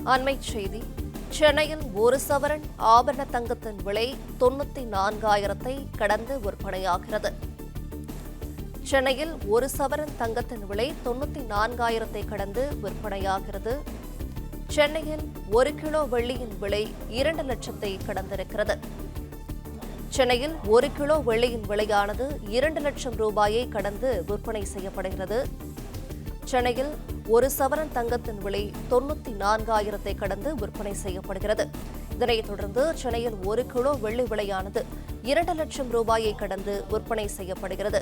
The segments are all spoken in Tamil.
அண்மைச் செய்தி. சென்னையில் ஒரு சவரன் ஆபரண தங்கத்தின் விலை 94,000 கடந்து விற்பனையாகிறது. சென்னையில் ஒரு சவரன் தங்கத்தின் விலை 94,000 கடந்து விற்பனையாகிறது. சென்னையில் 1 கிலோ வெள்ளியின் விலை 2 லட்சத்தை கடந்திருக்கிறது. சென்னையில் 1 கிலோ வெள்ளியின் விலையானது 2 லட்சம் ரூபாயை கடந்து விற்பனை செய்யப்படுகிறது. சென்னையில் ஒரு சவரன் தங்கத்தின் விலை 94,000 கடந்து விற்பனை செய்யப்படுகிறது. இதனைத் தொடர்ந்து சென்னையில் 1 கிலோ வெள்ளி விலையானது 2 லட்சம் ரூபாயை கடந்து விற்பனை செய்யப்படுகிறது.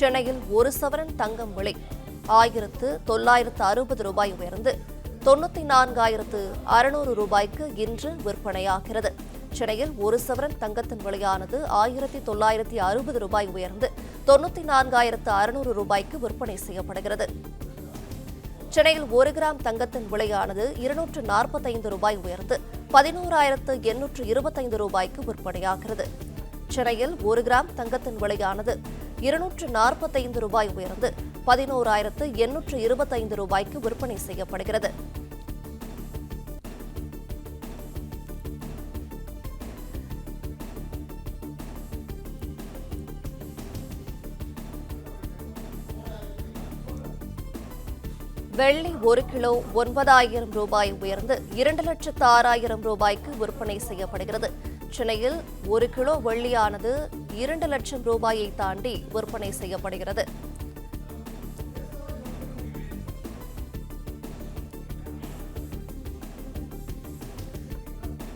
சென்னையில் ஒரு சவரன் தங்கம் விலை 1,960 ரூபாய் உயர்ந்து 94,600 ரூபாய்க்கு இன்று விற்பனையாகிறது. சென்னையில் ஒரு சவரன் தங்கத்தின் விலையானது 1,960 ரூபாய் உயர்ந்து 94,600 ரூபாய்க்கு விற்பனை செய்யப்படுகிறது. சென்னையில் 1 கிராம் தங்கத்தின் விலையானது 245 ரூபாய் உயர்ந்து 11,825 ரூபாய்க்கு விற்பனையாகிறது. சென்னையில் 1 கிராம் தங்கத்தின் விலையானது 245 ரூபாய் உயர்ந்து 11,825 ரூபாய்க்கு விற்பனை செய்யப்படுகிறது. வெள்ளி 1 கிலோ 9,000 ரூபாய் உயர்ந்து 2,06,000 ரூபாய்க்கு விற்பனை செய்யப்படுகிறது. சென்னையில் 1 கிலோ வெள்ளியானது 2 லட்சம் ரூபாயை தாண்டி விற்பனை செய்யப்படுகிறது.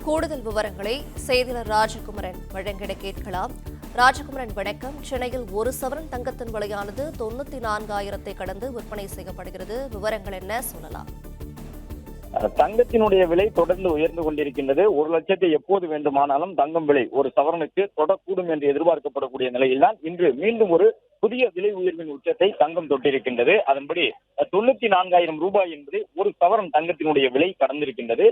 கூடுதல் விவரங்களை செய்தியாளர் ராஜகுமரன் வழங்கிட கேட்கலாம். ராஜகுமரன் வணக்கம். சென்னையில் ஒரு சவரன் தங்கத்தின் விலையானது 94,000 கடந்து விற்பனை செய்யப்படுகிறது. விவரங்கள் என்ன சொல்லலாம்? தங்கத்தினுடைய விலை தொடர்ந்து உயர்ந்து கொண்டிருக்கின்றது. 1 லட்சத்தை எப்போது வேண்டுமானாலும் தங்கம் விலை ஒரு சவரனுக்கு தொடக்கூடும் என்று எதிர்பார்க்கப்படக்கூடிய நிலையில்தான் இன்று மீண்டும் ஒரு புதிய விலை உயர்வின் உச்சத்தை தங்கம் தொட்டிருக்கின்றது. அதன்படி 94,000 ரூபாய் என்பது ஒரு சவரன் தங்கத்தினுடைய விலை கடந்திருக்கின்றது.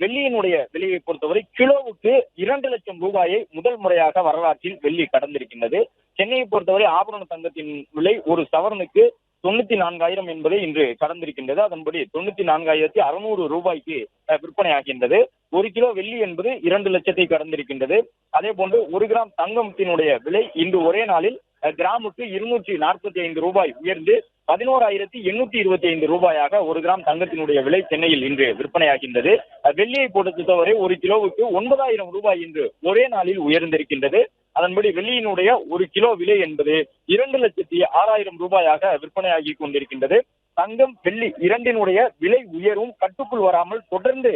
வெள்ளியினுடைய விலையை பொறுத்தவரை கிலோவுக்கு 2 லட்சம் ரூபாயை முதல் முறையாக வரலாற்றில் வெள்ளி கடந்திருக்கின்றது. சென்னையை பொறுத்தவரை ஆபரண தங்கத்தின் விலை ஒரு சவரனுக்கு 94,000 என்பதை இன்று கடந்திருக்கின்றது. அதன்படி 94,600 ரூபாய்க்கு விற்பனையாகின்றது. 1 கிலோ வெள்ளி என்பது 2 லட்சத்தை கடந்திருக்கின்றது. அதே போன்று 1 கிராம் தங்கத்தினுடைய விலை இன்று ஒரே நாளில் கிராமுக்கு 245 ரூபாய் உயர்ந்து 11,825 ரூபாயாக 1 கிராம் தங்கத்தினுடைய விலை சென்னையில் இன்று விற்பனையாகின்றது. வெள்ளியை பொறுத்தவரை 1 கிலோவுக்கு 9,000 ரூபாய் இன்று ஒரே நாளில் உயர்ந்திருக்கின்றது. அதன்படி வெள்ளியினுடைய 1 கிலோ விலை என்பது 2,06,000 ரூபாயாக விற்பனையாகி கொண்டிருக்கின்றது. தங்கம் வெள்ளி இரண்டினுடைய விலை உயர்வும் கட்டுக்குள் வராமல் தொடர்ந்து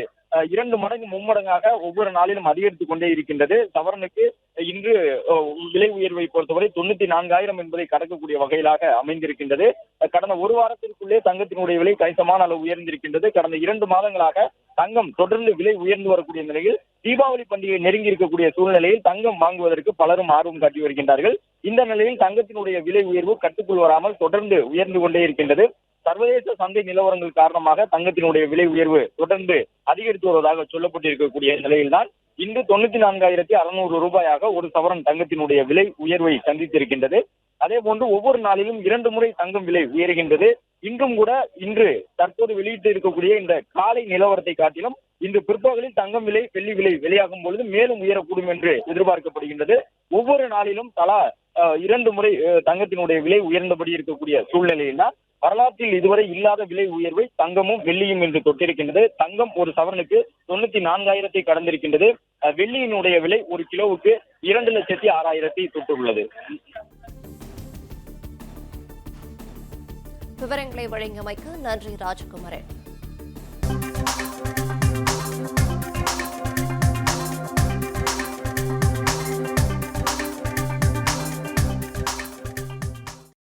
2 மடங்கு மும்மடங்காக ஒவ்வொரு நாளிலும் அதிகரித்துக் கொண்டே இருக்கின்றது. சவரனுக்கு இன்று விலை உயர்வை பொறுத்தவரை 94,000 என்பதை கடக்கக்கூடிய வகையிலாக அமைந்திருக்கின்றது. கடந்த ஒரு வாரத்திற்குள்ளே தங்கத்தினுடைய விலை கணிசமான அளவு உயர்ந்திருக்கின்றது. கடந்த 2 மாதங்களாக தங்கம் தொடர்ந்து விலை உயர்ந்து வரக்கூடிய நிலையில் தீபாவளி பண்டிகை நெருங்கி இருக்கக்கூடிய சூழ்நிலையில் தங்கம் வாங்குவதற்கு பலரும் ஆர்வம் காட்டி வருகின்றார்கள். இந்த நிலையில் தங்கத்தினுடைய விலை உயர்வு கட்டுக்குள் வராமல் தொடர்ந்து உயர்ந்து கொண்டே இருக்கின்றது. சர்வதேச சந்தை நிலவரங்கள் காரணமாக தங்கத்தினுடைய விலை உயர்வு தொடர்ந்து அதிகரித்து வருவதாக சொல்லப்பட்டிருக்கக்கூடிய நிலையில்தான் இன்று 94,600 ரூபாயாக ஒரு சவரன் தங்கத்தினுடைய விலை உயர்வை சந்தித்திருக்கின்றது. அதே போன்று ஒவ்வொரு நாளிலும் 2 முறை தங்கம் விலை உயர்கின்றது. இன்றும் கூட தற்போது வெளியிட்டு இருக்கக்கூடிய இந்த காலை நிலவரத்தை காட்டிலும் இன்று பிற்பகலில் தங்கம் விலை வெள்ளி விலை வெளியாகும் பொழுது மேலும் உயரக்கூடும் என்று எதிர்பார்க்கப்படுகின்றது. ஒவ்வொரு நாளிலும் தலா 2 முறை தங்கத்தினுடைய விலை உயர்ந்தபடி இருக்கக்கூடிய சூழ்நிலையில் தான் வரலாற்றில் இதுவரை இல்லாத விலை உயர்வை தங்கமும் வெள்ளியும் என்று தொட்டிருக்கின்றது. தங்கம் ஒரு சவரனுக்கு 94,000 கடந்திருக்கின்றது. வெள்ளியினுடைய விலை 1 கிலோவுக்கு 2,06,000 தொட்டுள்ளது. விவரங்களை வழங்கியமைக்கு நன்றி ராஜகுமரன்.